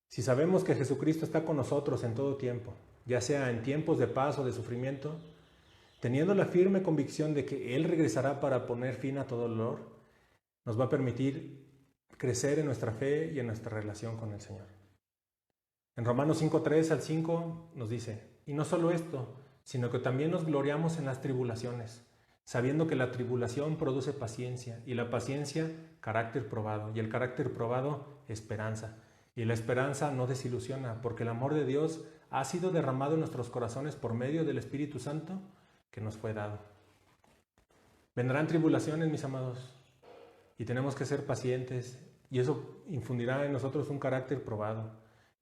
Si sabemos que Jesucristo está con nosotros en todo tiempo, ya sea en tiempos de paz o de sufrimiento, teniendo la firme convicción de que Él regresará para poner fin a todo dolor, nos va a permitir crecer en nuestra fe y en nuestra relación con el Señor. En Romanos 5:3 al 5 nos dice, y no solo esto, sino que también nos gloriamos en las tribulaciones, sabiendo que la tribulación produce paciencia, y la paciencia, carácter probado, y el carácter probado, esperanza. Y la esperanza no desilusiona, porque el amor de Dios ha sido derramado en nuestros corazones por medio del Espíritu Santo que nos fue dado. Vendrán tribulaciones, mis amados, y tenemos que ser pacientes, y eso infundirá en nosotros un carácter probado,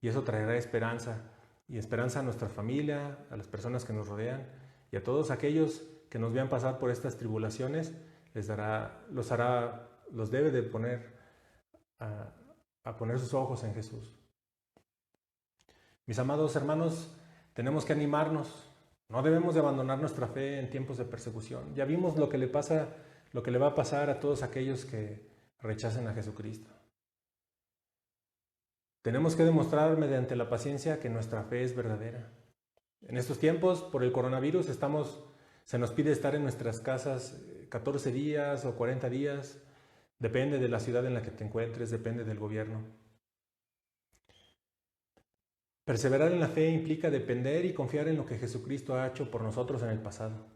y eso traerá esperanza, y esperanza a nuestra familia, a las personas que nos rodean, y a todos aquellos que nos vean pasar por estas tribulaciones, los debe de poner a poner sus ojos en Jesús. Mis amados hermanos, tenemos que animarnos. No debemos de abandonar nuestra fe en tiempos de persecución. Ya vimos lo que le va a pasar a todos aquellos que rechacen a Jesucristo. Tenemos que demostrar mediante la paciencia que nuestra fe es verdadera. En estos tiempos, por el coronavirus, se nos pide estar en nuestras casas 14 días o 40 días. Depende de la ciudad en la que te encuentres, depende del gobierno. Perseverar en la fe implica depender y confiar en lo que Jesucristo ha hecho por nosotros en el pasado.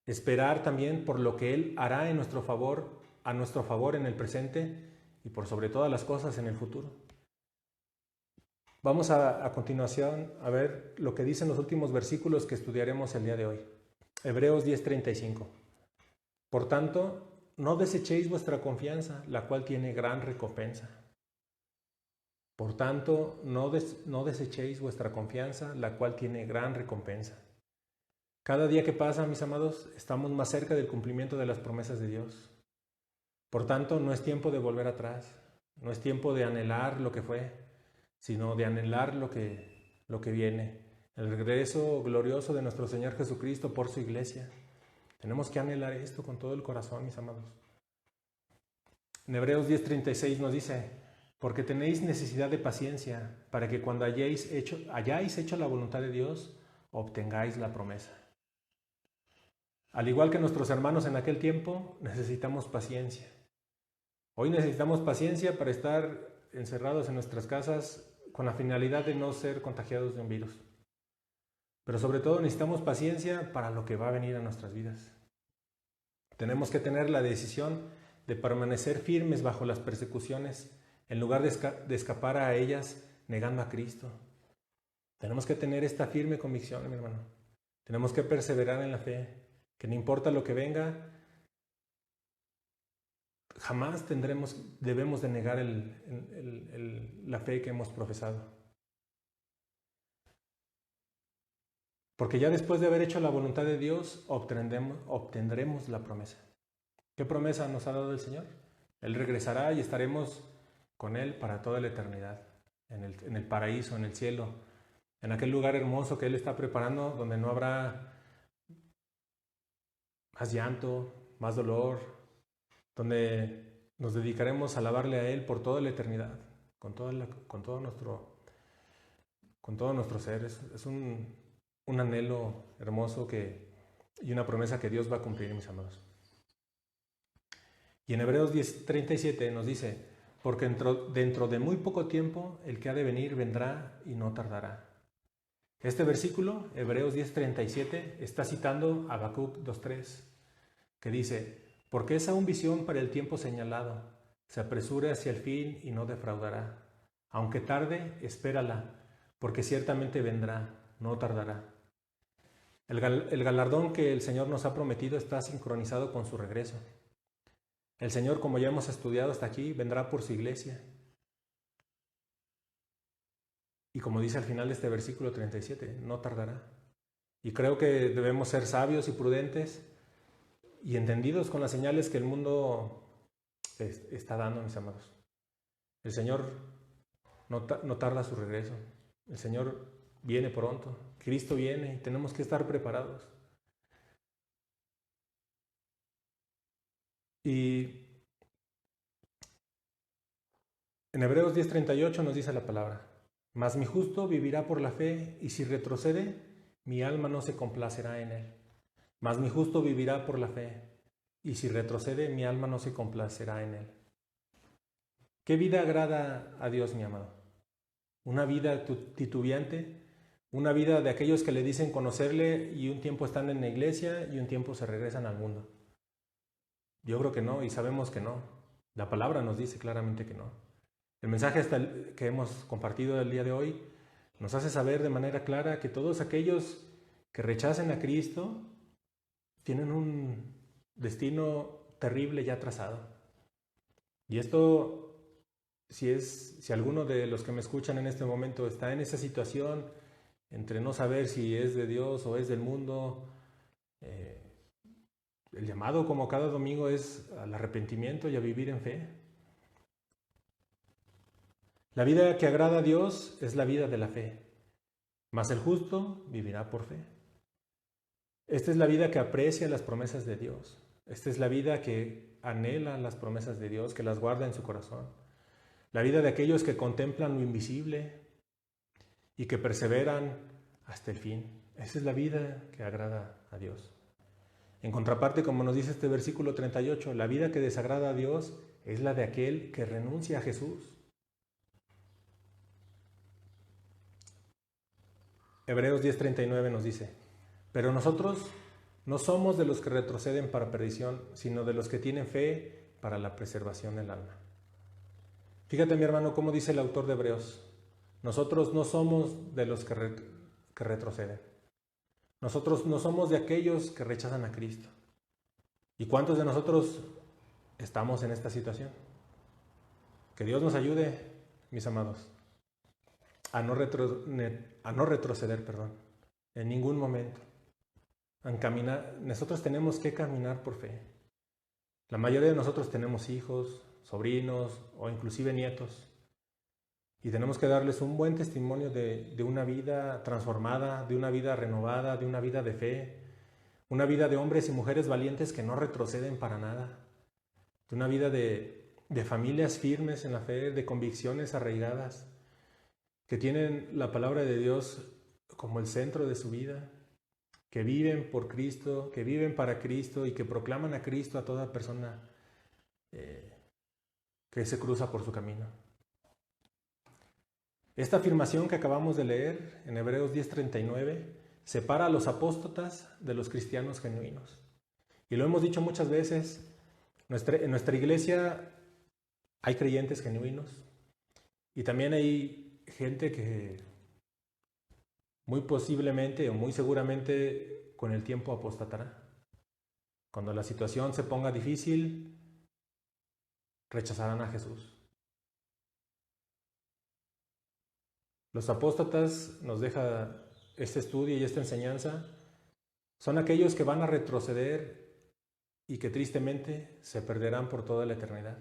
Esperar también por lo que Él hará a nuestro favor en el presente y por sobre todas las cosas en el futuro. Vamos a continuación a ver lo que dicen los últimos versículos que estudiaremos el día de hoy. Hebreos 10:35. Por tanto, no desechéis vuestra confianza, la cual tiene gran recompensa. Por tanto, no desechéis vuestra confianza, la cual tiene gran recompensa. Cada día que pasa, mis amados, estamos más cerca del cumplimiento de las promesas de Dios. Por tanto, no es tiempo de volver atrás, no es tiempo de anhelar lo que fue, sino de anhelar lo que viene, el regreso glorioso de nuestro Señor Jesucristo por su iglesia. Tenemos que anhelar esto con todo el corazón, mis amados. En Hebreos 10:36 nos dice: porque tenéis necesidad de paciencia, para que cuando hayáis hecho la voluntad de Dios, obtengáis la promesa. Al igual que nuestros hermanos en aquel tiempo, necesitamos paciencia. Hoy necesitamos paciencia para estar encerrados en nuestras casas con la finalidad de no ser contagiados de un virus. Pero sobre todo necesitamos paciencia para lo que va a venir a nuestras vidas. Tenemos que tener la decisión de permanecer firmes bajo las persecuciones en lugar de escapar a ellas negando a Cristo. Tenemos que tener esta firme convicción, mi hermano. Tenemos que perseverar en la fe, que no importa lo que venga, jamás debemos de negar la fe que hemos profesado. Porque ya después de haber hecho la voluntad de Dios, obtendremos la promesa. ¿Qué promesa nos ha dado el Señor? Él regresará y estaremos con Él para toda la eternidad, en el paraíso, en el cielo, en aquel lugar hermoso que Él está preparando, donde no habrá más llanto, más dolor, donde nos dedicaremos a alabarle a Él por toda la eternidad, con todo nuestro ser. Es un anhelo hermoso y una promesa que Dios va a cumplir, mis amados. Y en Hebreos 10:37 nos dice: porque dentro de muy poco tiempo el que ha de venir vendrá y no tardará. Este versículo, Hebreos 10:37, está citando a Habacuc 2:3, que dice: porque es aún visión para el tiempo señalado, se apresure hacia el fin y no defraudará. Aunque tarde, espérala, porque ciertamente vendrá, no tardará. El galardón que el Señor nos ha prometido está sincronizado con su regreso. El Señor, como ya hemos estudiado hasta aquí, vendrá por su iglesia. Y como dice al final de este versículo 37, no tardará. Y creo que debemos ser sabios y prudentes y entendidos con las señales que el mundo está dando, mis amados. El Señor no tarda su regreso. El Señor viene pronto. Cristo viene y tenemos que estar preparados. Y en Hebreos 10:38 nos dice la palabra: mas mi justo vivirá por la fe, y si retrocede, mi alma no se complacerá en él. Mas mi justo vivirá por la fe, y si retrocede, mi alma no se complacerá en él. ¿Qué vida agrada a Dios, mi amado? ¿Una vida titubeante? ¿Una vida de aquellos que le dicen conocerle y un tiempo están en la iglesia y un tiempo se regresan al mundo? Yo creo que no, y sabemos que no. La palabra nos dice claramente que no. El mensaje que hemos compartido el día de hoy nos hace saber de manera clara que todos aquellos que rechacen a Cristo tienen un destino terrible ya trazado. Y esto, si alguno de los que me escuchan en este momento está en esa situación entre no saber si es de Dios o es del mundo, el llamado, como cada domingo, es al arrepentimiento y a vivir en fe. La vida que agrada a Dios es la vida de la fe, mas el justo vivirá por fe. Esta es la vida que aprecia las promesas de Dios. Esta es la vida que anhela las promesas de Dios, que las guarda en su corazón. La vida de aquellos que contemplan lo invisible y que perseveran hasta el fin. Esa es la vida que agrada a Dios. En contraparte, como nos dice este versículo 38, la vida que desagrada a Dios es la de aquel que renuncia a Jesús. Hebreos 10:39 nos dice: pero nosotros no somos de los que retroceden para perdición, sino de los que tienen fe para la preservación del alma. Fíjate, mi hermano, cómo dice el autor de Hebreos: nosotros no somos de los que retroceden. Nosotros no somos de aquellos que rechazan a Cristo. ¿Y cuántos de nosotros estamos en esta situación? Que Dios nos ayude, mis amados, a no retroceder, en ningún momento. Nosotros tenemos que caminar por fe. La mayoría de nosotros tenemos hijos, sobrinos o inclusive nietos. Y tenemos que darles un buen testimonio de una vida transformada, de una vida renovada, de una vida de fe, una vida de hombres y mujeres valientes que no retroceden para nada, de una vida de familias firmes en la fe, de convicciones arraigadas, que tienen la palabra de Dios como el centro de su vida, que viven por Cristo, que viven para Cristo y que proclaman a Cristo a toda persona que se cruza por su camino. Esta afirmación que acabamos de leer en Hebreos 10:39 separa a los apóstatas de los cristianos genuinos. Y lo hemos dicho muchas veces, en nuestra iglesia hay creyentes genuinos y también hay gente que muy posiblemente o muy seguramente con el tiempo apostatará. Cuando la situación se ponga difícil, rechazarán a Jesús. Los apóstatas, nos deja este estudio y esta enseñanza, son aquellos que van a retroceder y que tristemente se perderán por toda la eternidad.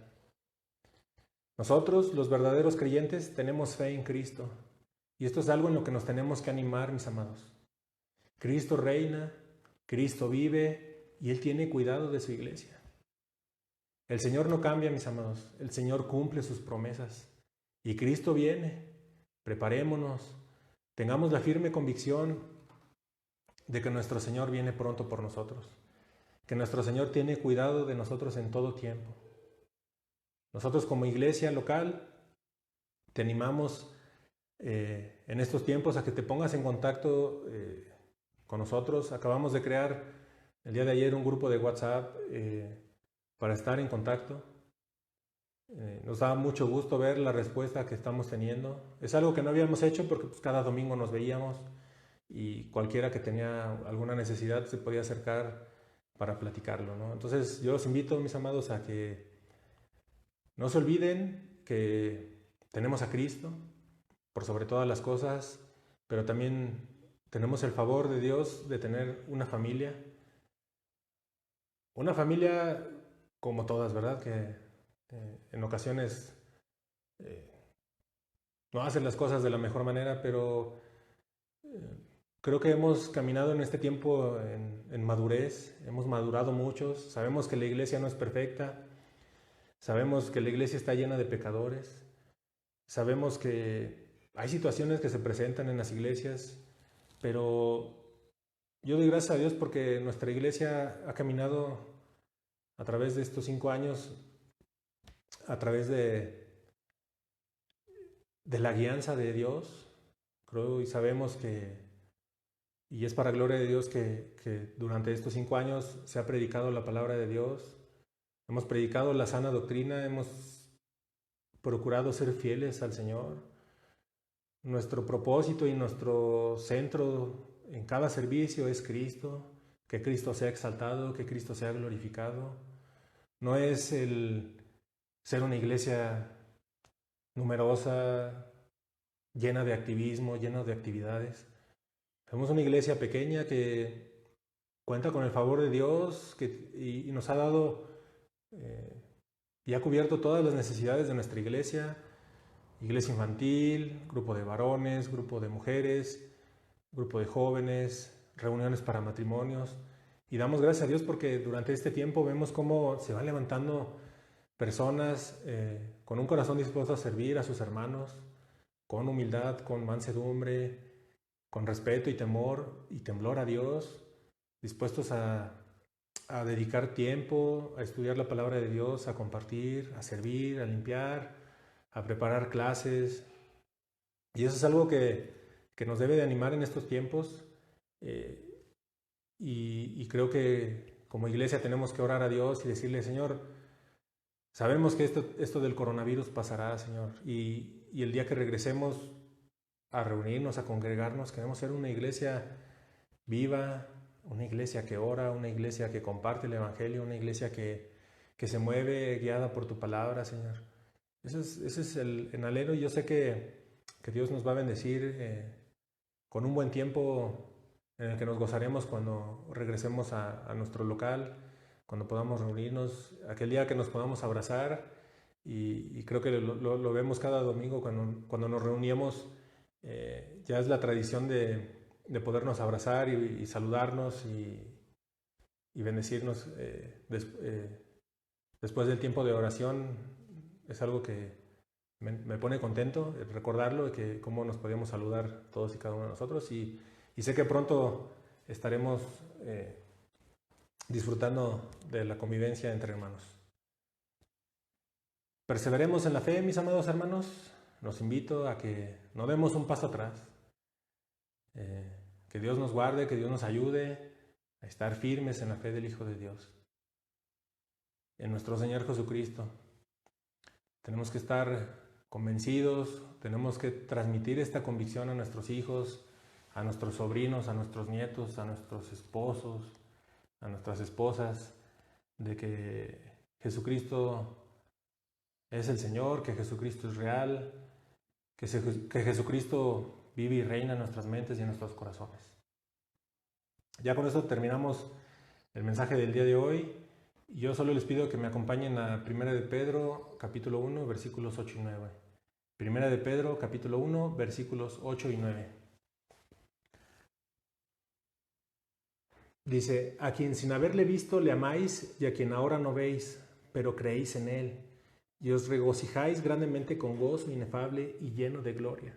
Nosotros, los verdaderos creyentes, tenemos fe en Cristo. Y esto es algo en lo que nos tenemos que animar, mis amados. Cristo reina, Cristo vive y Él tiene cuidado de su iglesia. El Señor no cambia, mis amados. El Señor cumple sus promesas. Y Cristo viene. Preparémonos. Tengamos la firme convicción de que nuestro Señor viene pronto por nosotros. Que nuestro Señor tiene cuidado de nosotros en todo tiempo. Nosotros como iglesia local te animamos en estos tiempos a que te pongas en contacto con nosotros. Acabamos de crear el día de ayer un grupo de WhatsApp para estar en contacto. Nos da mucho gusto ver la respuesta que estamos teniendo. Es algo que no habíamos hecho porque pues, cada domingo nos veíamos y cualquiera que tenía alguna necesidad se podía acercar para platicarlo, ¿no? Entonces yo los invito, mis amados, a que no se olviden que tenemos a Cristo por sobre todas las cosas, pero también tenemos el favor de Dios de tener una familia como todas, ¿verdad? Que en ocasiones no hacen las cosas de la mejor manera, pero creo que hemos caminado en este tiempo en madurez, hemos madurado muchos, sabemos que la iglesia no es perfecta, sabemos que la iglesia está llena de pecadores, sabemos que hay situaciones que se presentan en las iglesias, pero yo doy gracias a Dios porque nuestra iglesia ha caminado a través de estos 5 años, a través de la guianza de Dios, creo y sabemos y es para gloria de Dios que durante estos 5 años se ha predicado la palabra de Dios, hemos predicado la sana doctrina, hemos procurado ser fieles al Señor. Nuestro propósito y nuestro centro en cada servicio es Cristo, que Cristo sea exaltado, que Cristo sea glorificado. No es el ser una iglesia numerosa, llena de activismo, llena de actividades. Somos una iglesia pequeña que cuenta con el favor de Dios y nos ha dado y ha cubierto todas las necesidades de nuestra iglesia. Iglesia infantil, grupo de varones, grupo de mujeres, grupo de jóvenes, reuniones para matrimonios. Y damos gracias a Dios porque durante este tiempo vemos cómo se van levantando personas con un corazón dispuesto a servir a sus hermanos, con humildad, con mansedumbre, con respeto y temor y temblor a Dios, dispuestos a dedicar tiempo, a estudiar la palabra de Dios, a compartir, a servir, a limpiar, a preparar clases. Y eso es algo que nos debe de animar en estos tiempos. Y creo que como iglesia tenemos que orar a Dios y decirle, Señor, sabemos que esto del coronavirus pasará, Señor. Y el día que regresemos, a reunirnos, a congregarnos. Queremos ser una iglesia viva, una iglesia que ora, una iglesia que comparte el Evangelio, una iglesia que se mueve guiada por tu palabra, Señor. Ese es el anhelo, y yo sé que Dios nos va a bendecir con un buen tiempo en el que nos gozaremos cuando regresemos a nuestro local, cuando podamos reunirnos, aquel día que nos podamos abrazar, y creo que lo vemos cada domingo cuando nos reunimos. Ya es la tradición de podernos abrazar y saludarnos y bendecirnos después del tiempo de oración. Es algo que me pone contento recordarlo, de que cómo nos podíamos saludar todos y cada uno de nosotros, y sé que pronto estaremos disfrutando de la convivencia entre hermanos. Perseveremos en la fe, mis amados hermanos. Los invito a que no demos un paso atrás. Que Dios nos guarde, que Dios nos ayude a estar firmes en la fe del Hijo de Dios, en nuestro Señor Jesucristo. Tenemos que estar convencidos, tenemos que transmitir esta convicción a nuestros hijos, a nuestros sobrinos, a nuestros nietos, a nuestros esposos, a nuestras esposas, de que Jesucristo es el Señor, que Jesucristo es real, que Jesucristo vive y reina en nuestras mentes y en nuestros corazones. Ya con esto terminamos el mensaje del día de hoy. Yo solo les pido que me acompañen a 1 de Pedro, capítulo 1, versículos 8 y 9. 1 de Pedro, capítulo 1, versículos 8 y 9. Dice: a quien sin haberle visto le amáis, y a quien ahora no veis, pero creéis en él, y os regocijáis grandemente con gozo inefable y lleno de gloria,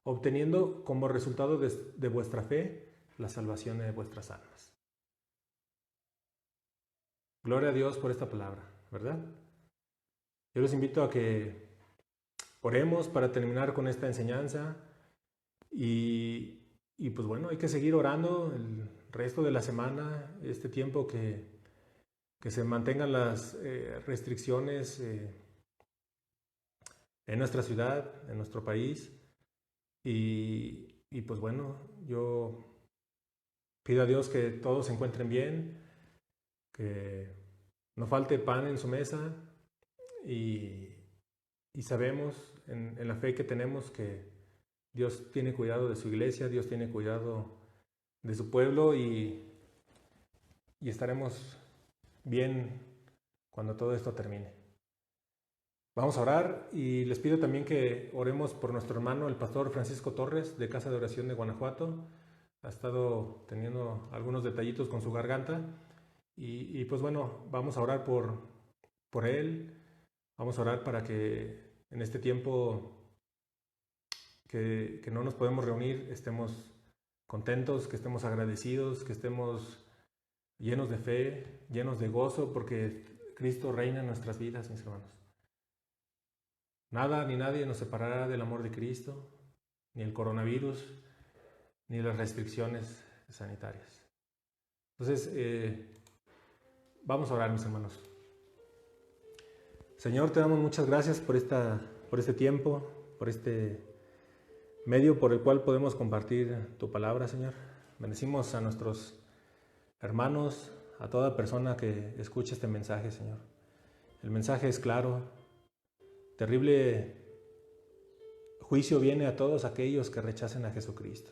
obteniendo como resultado de vuestra fe la salvación de vuestras almas. Gloria a Dios por esta palabra, ¿verdad? Yo les invito a que oremos para terminar con esta enseñanza, y pues bueno, hay que seguir orando el resto de la semana, este tiempo que se mantengan las restricciones en nuestra ciudad, en nuestro país, y pues bueno, yo pido a Dios que todos se encuentren bien, que no falte pan en su mesa, y sabemos en la fe que tenemos que Dios tiene cuidado de su iglesia, Dios tiene cuidado de su pueblo, y estaremos bien cuando todo esto termine. Vamos a orar, y les pido también que oremos por nuestro hermano, el pastor Francisco Torres, de Casa de Oración de Guanajuato. Ha estado teniendo algunos detallitos con su garganta, y pues bueno, vamos a orar por él. Vamos a orar para que en este tiempo que no nos podemos reunir estemos contentos, que estemos agradecidos, que estemos llenos de fe, llenos de gozo, porque Cristo reina en nuestras vidas, mis hermanos. Nada ni nadie nos separará del amor de Cristo, ni el coronavirus, ni las restricciones sanitarias. Entonces, vamos a orar, mis hermanos. Señor, te damos muchas gracias por este tiempo, por este medio por el cual podemos compartir tu palabra, Señor. Bendecimos a nuestros hermanos, a toda persona que escuche este mensaje, Señor. El mensaje es claro. Terrible juicio viene a todos aquellos que rechacen a Jesucristo.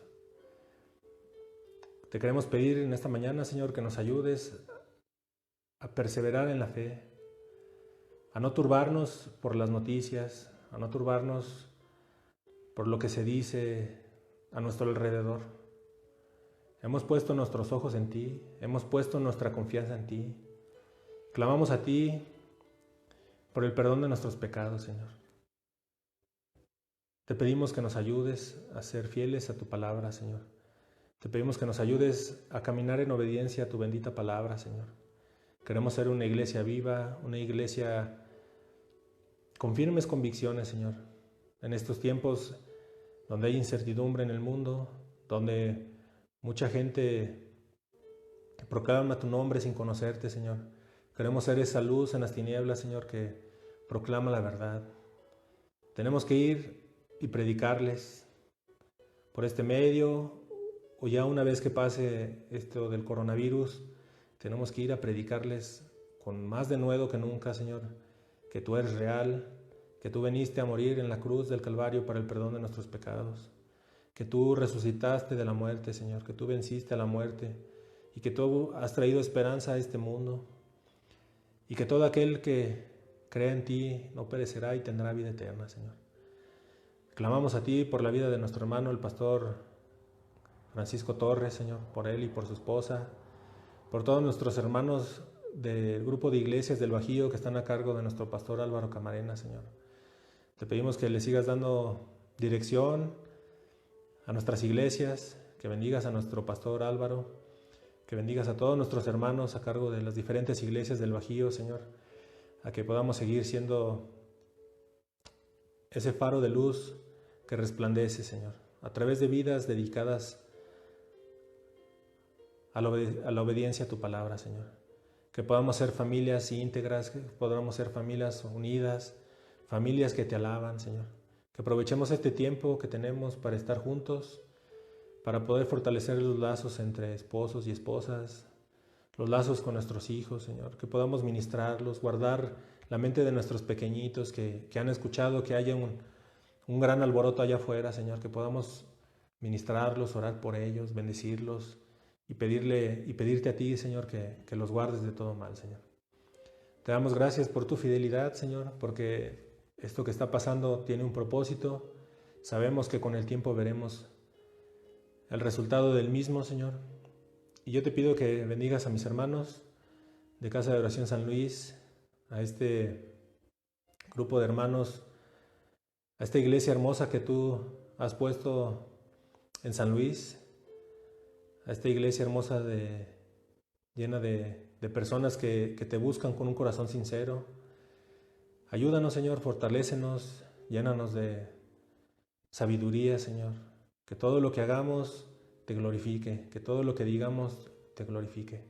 Te queremos pedir en esta mañana, Señor, que nos ayudes a perseverar en la fe, a no turbarnos por las noticias, a no turbarnos por lo que se dice a nuestro alrededor. Hemos puesto nuestros ojos en ti, hemos puesto nuestra confianza en ti. Clamamos a ti por el perdón de nuestros pecados, Señor. Te pedimos que nos ayudes a ser fieles a tu palabra, Señor. Te pedimos que nos ayudes a caminar en obediencia a tu bendita palabra, Señor. Queremos ser una iglesia viva, una iglesia con firmes convicciones, Señor. En estos tiempos donde hay incertidumbre en el mundo, donde mucha gente proclama tu nombre sin conocerte, Señor. Queremos ser esa luz en las tinieblas, Señor, que proclama la verdad. Tenemos que ir y predicarles por este medio, o ya una vez que pase esto del coronavirus, tenemos que ir a predicarles con más denuedo que nunca, Señor, que tú eres real, que tú viniste a morir en la cruz del Calvario para el perdón de nuestros pecados, que tú resucitaste de la muerte, Señor, que tú venciste a la muerte y que tú has traído esperanza a este mundo y que todo aquel que cree en ti no perecerá y tendrá vida eterna, Señor. Clamamos a ti por la vida de nuestro hermano, el pastor Francisco Torres, Señor, por él y por su esposa, por todos nuestros hermanos del grupo de iglesias del Bajío que están a cargo de nuestro pastor Álvaro Camarena, Señor. Te pedimos que le sigas dando dirección a nuestras iglesias, que bendigas a nuestro pastor Álvaro, que bendigas a todos nuestros hermanos a cargo de las diferentes iglesias del Bajío, Señor, a que podamos seguir siendo ese faro de luz que resplandece, Señor, a través de vidas dedicadas a la obediencia a tu palabra, Señor. Que podamos ser familias íntegras, que podamos ser familias unidas, familias que te alaban, Señor. Que aprovechemos este tiempo que tenemos para estar juntos, para poder fortalecer los lazos entre esposos y esposas, los lazos con nuestros hijos, Señor. Que podamos ministrarlos, guardar la mente de nuestros pequeñitos que han escuchado que haya un gran alboroto allá afuera, Señor. Que podamos ministrarlos, orar por ellos, bendecirlos y pedirte a ti, Señor, que los guardes de todo mal, Señor. Te damos gracias por tu fidelidad, Señor, porque esto que está pasando tiene un propósito. Sabemos que con el tiempo veremos el resultado del mismo, Señor. Y yo te pido que bendigas a mis hermanos de Casa de Oración San Luis, a este grupo de hermanos, a esta iglesia hermosa que tú has puesto en San Luis, a esta iglesia hermosa llena de personas que te buscan con un corazón sincero. Ayúdanos, Señor, fortalécenos, llénanos de sabiduría, Señor. Que todo lo que hagamos te glorifique, que todo lo que digamos te glorifique.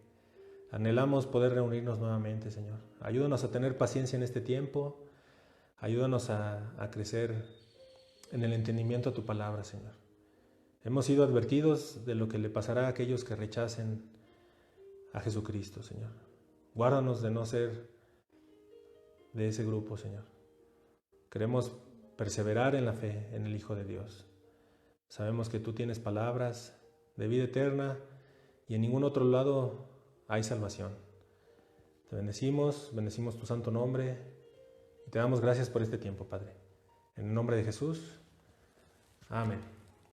Anhelamos poder reunirnos nuevamente, Señor. Ayúdanos a tener paciencia en este tiempo. Ayúdanos a crecer en el entendimiento a tu palabra, Señor. Hemos sido advertidos de lo que le pasará a aquellos que rechacen a Jesucristo, Señor. Guárdanos de no ser de ese grupo, Señor. Queremos perseverar en la fe en el Hijo de Dios. Sabemos que tú tienes palabras de vida eterna y en ningún otro lado hay salvación. Te bendecimos tu santo nombre y te damos gracias por este tiempo, Padre. En el nombre de Jesús. Amén.